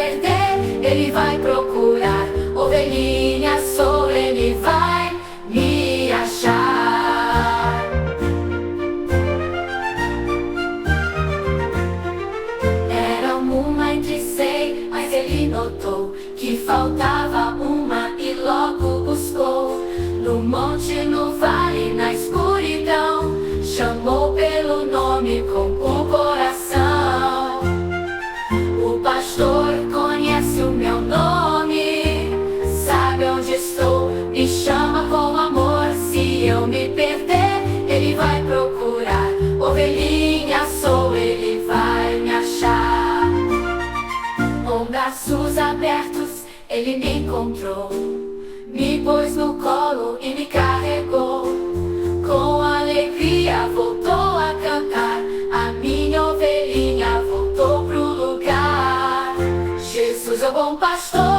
perder, ele vai procurar. Ovelhinha sou, ele vai me achar. Era uma de 100, mas ele notou que faltava uma e logo buscou. No monte, no vale, na escuridão, chamou pelo nome com o coração. O pastor conhece o meu nome, sabe onde estou, me chama com amor. Se eu me perder, ele vai procurar. Ovelhinha sou, ele vai me achar. Com braços abertos, ele me encontrou, me pôs no colo e me carregou. Com alegria voltou a cantar, a minha ovelhinha voltou pro lugar. Jesus é o bom pastor.